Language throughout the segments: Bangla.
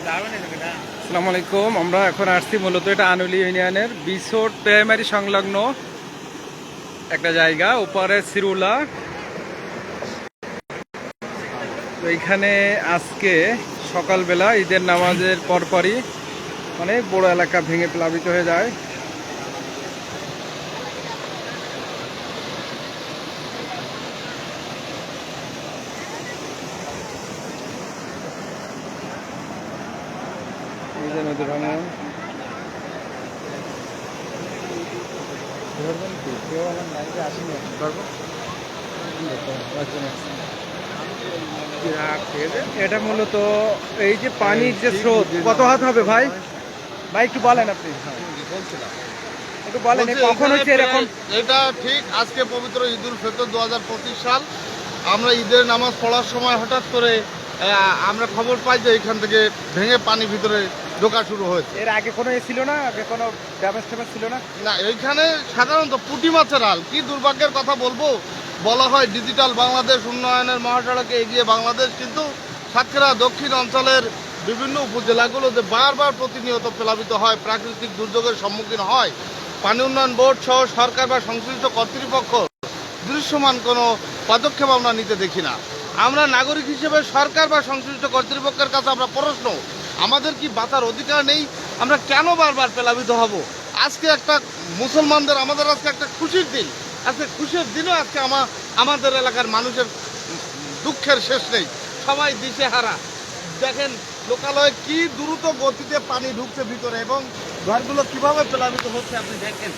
আসসালামু আলাইকুম। আমরা এখন আসছি মূলত এটা আনুলি ইউনিয়নের বিশোট প্রাইমারি সংলগ্ন একটা জায়গা, ওপারে সিরুলা। তো এইখানে আজকে সকালবেলা ঈদের নামাজের পরপরই অনেক বড় এলাকা ভেঙে প্লাবিত হয়ে যায়। এই যে নদী ভাঙন, এটা মূলত এই যে পানির যে স্রোত কত হাত হবে ভাই? ভাই একটু বলেন, আপনি একটু বলেন কখন হচ্ছে এরকম? এটা ঠিক আজকে পবিত্র ঈদুল ফিতর 2025 সাল। আমরা ঈদের নামাজ পড়ার সময় হঠাৎ করে আমরা খবর পাই যে এখান থেকে ভেঙে পানি ভিতরে ঢোকা শুরু হয়েছে। এর আগে কোনো ছিল না? আগে কোনো ড্যামেজ ট্যামেজ ছিল না? না, এইখানে সাধারণত পুঁটি মাছের হাল। কি দুর্ভাগ্যের কথা বলবো, বলা হয় ডিজিটাল বাংলাদেশ উন্নয়নের মহাসড়কে এগিয়ে বাংলাদেশ, কিন্তু সাতক্ষীরা দক্ষিণ অঞ্চলের বিভিন্ন উপজেলাগুলোতে বারবার প্রতিনিয়ত প্লাবিত হয়, প্রাকৃতিক দুর্যোগের সম্মুখীন হয়। পানি উন্নয়ন বোর্ড সহ সরকার বা সংশ্লিষ্ট কর্তৃপক্ষ দৃশ্যমান কোনো পদক্ষেপ আমরা নিতে দেখি না। আমরা নাগরিক হিসেবে সরকার বা সংশ্লিষ্ট কর্তৃপক্ষের কাছে আমরা প্রশ্ন, আমাদের কি বাঁচার অধিকার নেই? আমরা কেন বারবার প্লাবিত হব? আজকে একটা মুসলমানদের, আমাদের আজকে একটা খুশির দিন। আজকে খুশির দিনও আজকে আমাদের এলাকার মানুষের দুঃখের শেষ নেই, সবাই দিশেহারা। দেখেন লোকালয়ে কি দ্রুত গতিতে পানি ঢুকছে ভিতরে এবং ঘরগুলো কিভাবে প্লাবিত হচ্ছে আপনি দেখেন।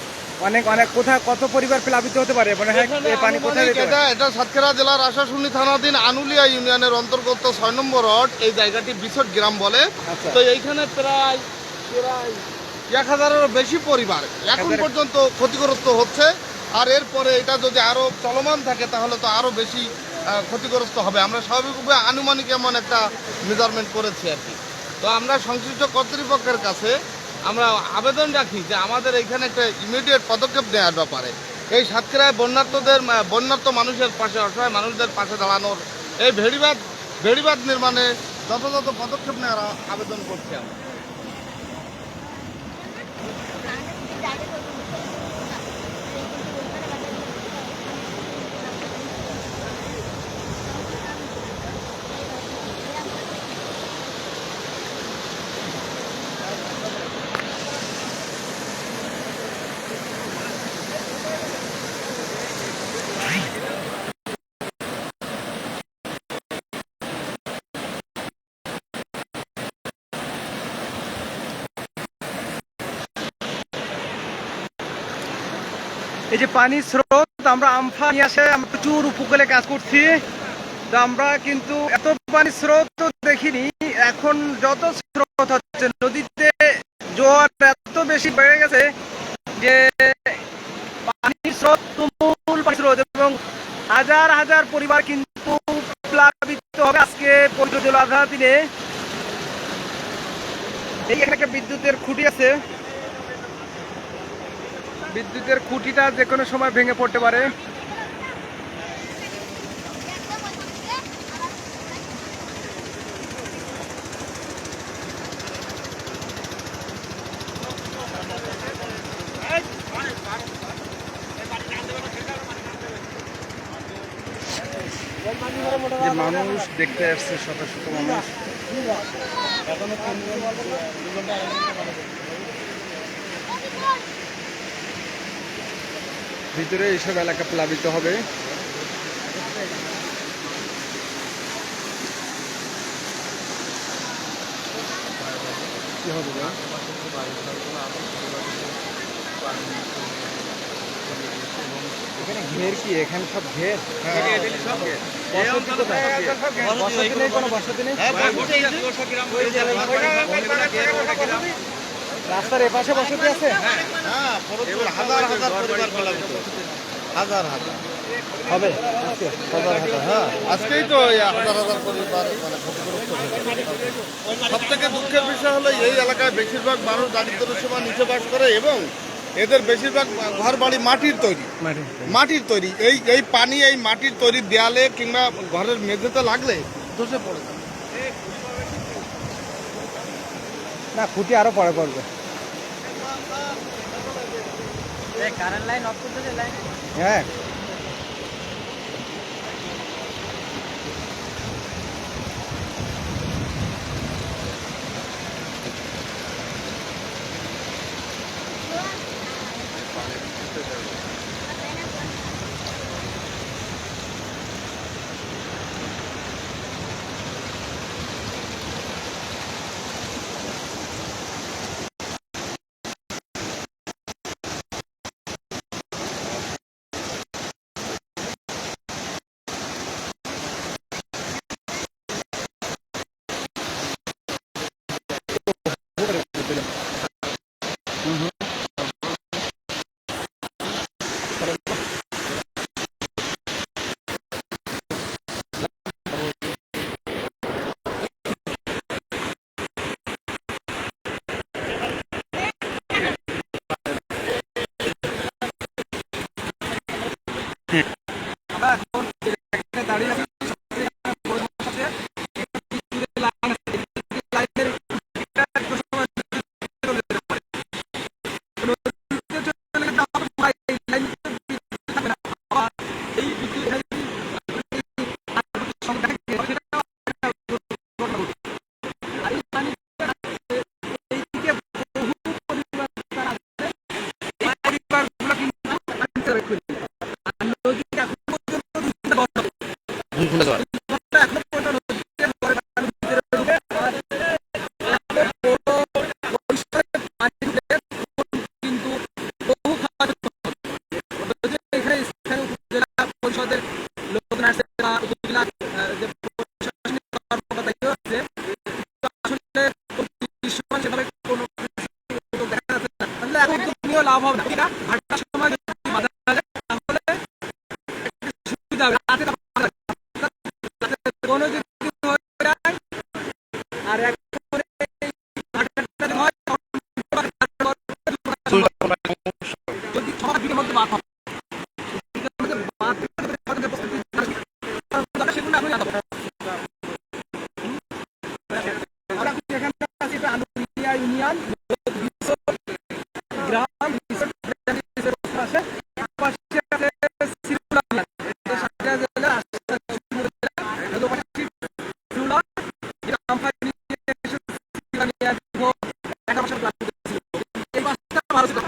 অনেক অনেক কোথায় কত পরিবার প্লাবিত হতে পারে? মানে পানি কোথায়? এটা সাতক্ষীরা জেলার আশাশুনি থানাধীন আনুলিয়া ইউনিয়নের অন্তর্গত 6 নম্বর ওয়ার্ড। এই জায়গাটি বিশোট গ্রাম বলে। তো এইখানে প্রায় 1000-এরও বেশি পরিবার এখন পর্যন্ত ক্ষতিগ্রস্ত হচ্ছে। আর এরপরে এটা যদি আরো চলমান থাকে তাহলে তো আরো বেশি ক্ষতিগ্রস্ত হবে। আমরা স্বাভাবিকভাবে আনুমানিক এমন একটা মেজারমেন্ট করেছি আর কি। তো আমরা সংশ্লিষ্ট কর্তৃপক্ষের কাছে আমরা আবেদন রাখি যে আমাদের এইখানে একটা ইমিডিয়েট পদক্ষেপ নেওয়ার ব্যাপারে, এই সাতক্ষীরায় বন্যার্ত মানুষের পাশে, অসহায় মানুষদের পাশে দাঁড়ানোর, এই ভেড়িবাঁধ নির্মাণে যথাযথ পদক্ষেপ নেওয়ার আবেদন করছি আমরা। এই যে পানির স্রোত, আমরা আমফান নিয়ে আসে আমরা প্রচুর উপকূলে কাজ করছি। তো আমরা কিন্তু এত পানির স্রোত তো দেখিনি। এখন যত স্রোত হচ্ছে নদীতে, জোয়ার এত বেশি বেড়ে গেছে যে পানির স্রোত, তুমুল পানির স্রোত, এবং হাজার হাজার পরিবার কিন্তু প্লাবিত হবে আজকে পবিত্র ঈদুল আজহার দিনে। এই একটা বিদ্যুতের খুঁটি আছে, বিদ্যুতের খুঁটিটা যে কোনো সময় ভেঙে পড়তে পারে। যে মানুষ দেখতে আসছে, শত শত মানুষ। ভিতরে এইসব এলাকা প্লাবিত হবে। কি হবে? এখানে ঘের কি? এখানে সব ঘের, বসতি নেই, কোনো বসতি নেই। রাস্তার এপাশে বসতি আছে। হাজার হাজার পরিবার প্লাবিত, হাজার হাজার হবে আজকেই তো হাজার হাজার পরিবার ক্ষতিগ্রস্ত হয়েছে। সব থেকে দুঃখের বিষয় হলো এই এলাকায় বেশিরভাগ মানুষ দারিদ্র সীমার নিচে বাস করে এবং এদের বেশিরভাগ ঘর বাড়ি মাটির তৈরি। এই পানি এই মাটির তৈরি দেয়ালে কিংবা ঘরের মেঝেতে লাগলে ধসে পড়ে যায়। না, খুঁটি আরো পরে পড়বে। কারেন্ট লাইন অফ করতে লাইন। হ্যাঁ, আমরা এখন যেখানে দাঁড়িয়ে আছি, লাইন আছে, লাইনের খুঁটিটা একটু সময় চলে যেতে পারে। নদীতে চলে গেলে আমাদের পুরো এই লাইন থাকবে না। আবার এই বিদ্যুৎ সংখ্যা থাকে, সেটাও একটা ঘটনা ঘটে। আর এই পানিটা এইদিকে বহু পরিবার তারা আছে, এই পরিবারগুলো কিন্তু পানি ছাড়া করে দিবে। আর নদী এখন পর্যন্ত দূষিত বন্ধ। এখনো পর্যন্ত নদীতে পরে পানি ভিতরে ঢুকে আর বড় পরিসরে পানি ঢুকে কিন্তু বহু খাওয়া যদিও এখানে স্থানীয় উপজেলা পরিষদের লোকজন আসছে বা উপজেলা যে প্রশাসনিক কর্মকর্তা আছে, তো আসলে দৃশ্যমান সেভাবে কোনো উদ্যোগ দেখা যাচ্ছে না। আসলে এখন উদ্যোগ নিয়েও লাভ হবে না, ঠিক না? ভাটার সময় যদি বাধা না যায়, তাহলে সুবিধা হবে। রাতে তো বাধা যায় না। রাতে কোনো যদি কিছু হয়ে যায়, আর একবারে ভাটাটা যদি হয়, যদি 6 দিনের মধ্যে বাদ হয়, সেগুলো এখন যাবো। আমরা এখানে আছি, এটা আনুলিয়া ইউনিয়ন গ্রাম আছে, পাশে আছে সিরুলা ইউনিয়ন। এটা সাতক্ষীরা জেলার আশপাশে জেলা, পাশাপাশি সিরুলা, যেটা আমফান নিয়ে এসে সিরুলা নিয়ে আসবো, একটা পাশে প্ল্যান করেছিল। এই পাশটা ভালো ছিল।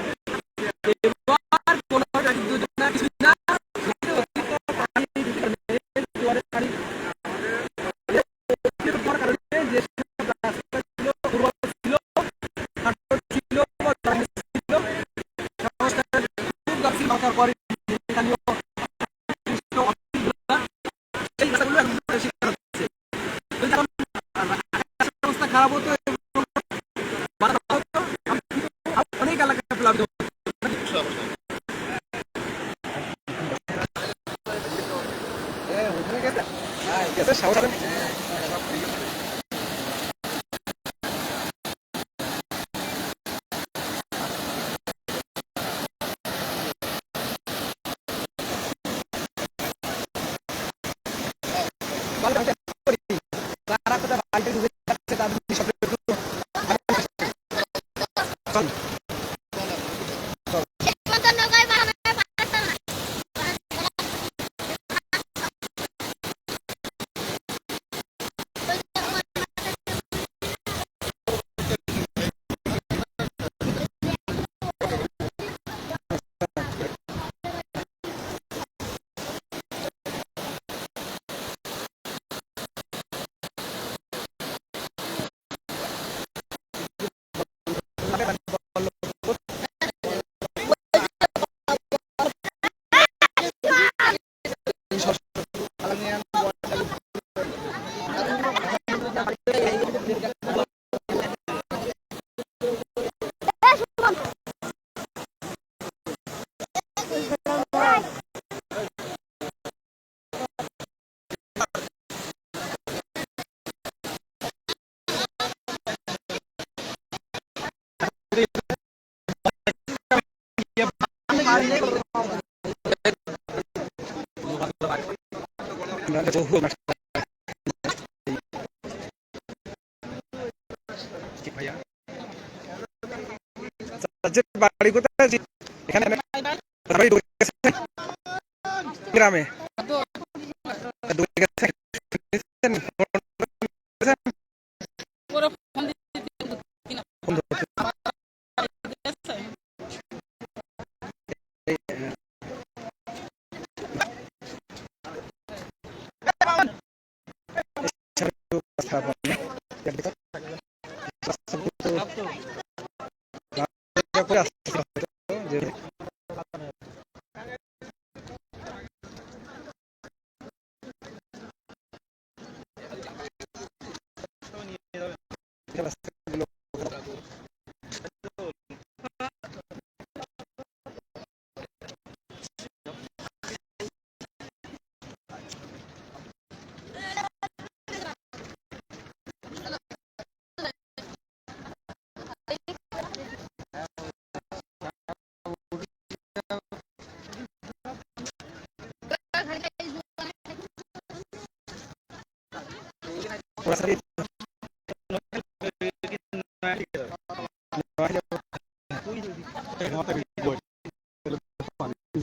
এবার কোনো দুজন কিছু না, পানি জোয়ারের পানি হওয়ার কারণে যে সব রাস্তা ছিল দুর্বল ছিল, খাটো ছিল, জমি ছিল, সংস্কারের খুব দরকার দরকার পরে স্থানীয় কৃষ্ণ অফিসগুলো সেই রাস্তাগুলো একদম পরিষ্কার হচ্ছে। যদি এখন আকাশের অবস্থা খারাপ হতো এবং বাধা হতো, অনেক এলাকা প্লাবিত হতো। গেছে সাহস হবে। তারা কোথায় বাড়িতে ঢুকে যাচ্ছে, তাদের সব একটু চল। ভাইয়া যে বাড়ি কোথায় এখানে বাড়ি ঢুকে গেছে গ্রামে ঢুকে গেছে ফোন ধরতে। কথা বলে। করে আসছে হয়তো যে রাস্তাগুলো সরাসরি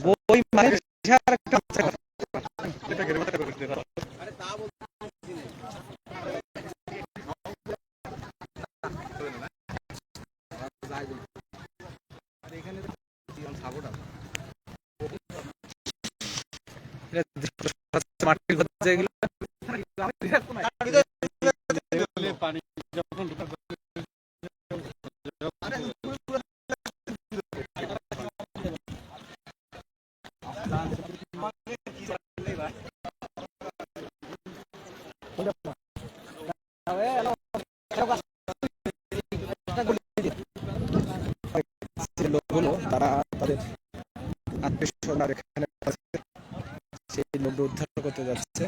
বই মানে বিশাল একটা মাটির ঘর যেগুলো লোকগুলো তারা তাদের আত্মীয় স্বজন এখানে আছে, সেই লোক উদ্ধার করতে যাচ্ছে।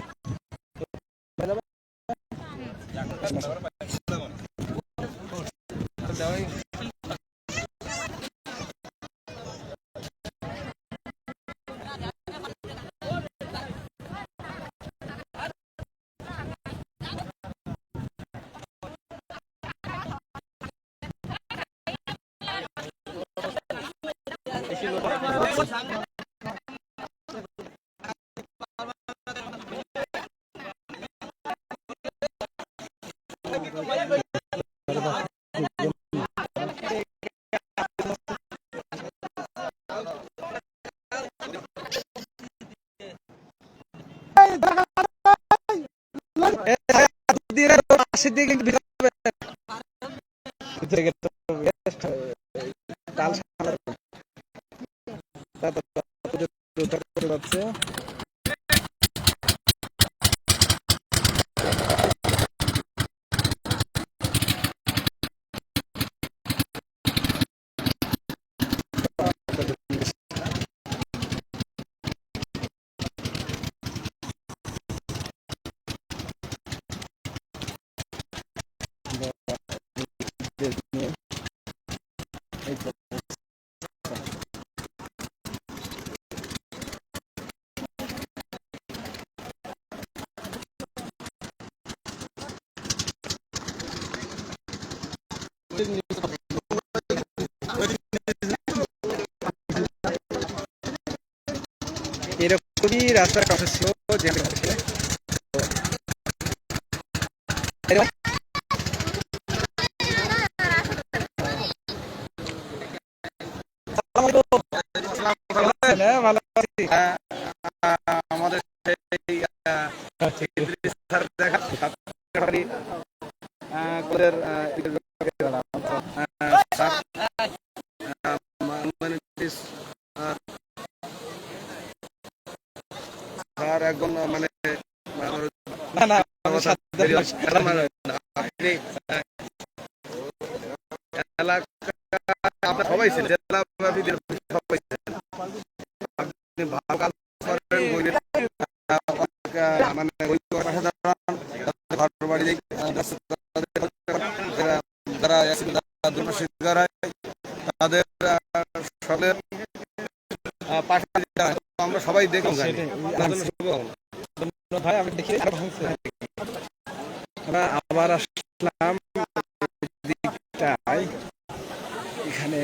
এরকমই রাস্তার পাশে ছিল যেখানে ভালো আছি। আমাদের একজন মানে আপনি আপনার সবাই ছিলেন জেলাব্যাপী সবাই ছিলেন, আপনি ভালো কাজ করেন, মানে ঘর বাড়ি যারা শিকার হয় তাদের সকলের পাশে আমরা সবাই দেখুন ভাই আমি দেখি আমরা আবার আসলাম দিকটায় এখানে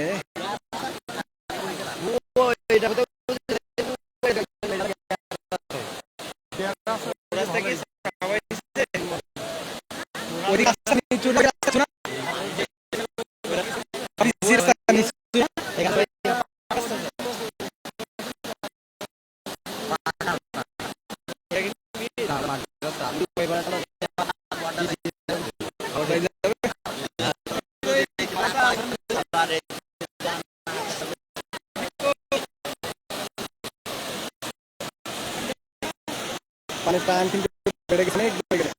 পানির টান কিন্তু বেড়ে গেছে, অনেক বেড়ে গেছে।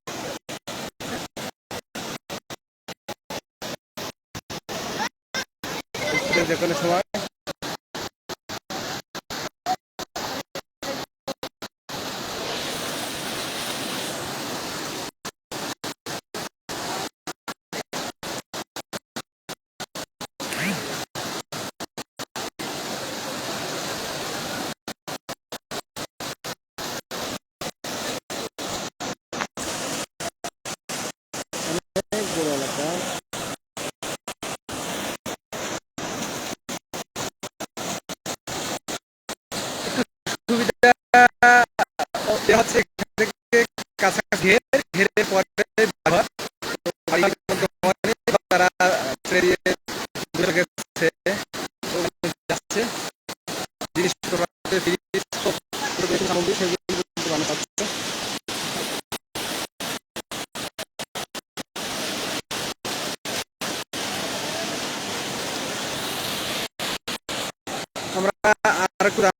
যে কোনো সময় অনেক বড় এলাকা। সুবিধা হচ্ছে এখান থেকে কাছাকাছি ঘেরের পরে বাড়ি মধ্যে হয়নি, বা তারা ছেড়ে দিয়ে দূরে গেছে, ওখানে যাচ্ছে জিনিসপত্র রাখতে, ফ্রিজ, প্রয়োজনীয় সামগ্রী সেগুলো কিন্তু মানুষ পাচ্ছে। আমরা আর একটু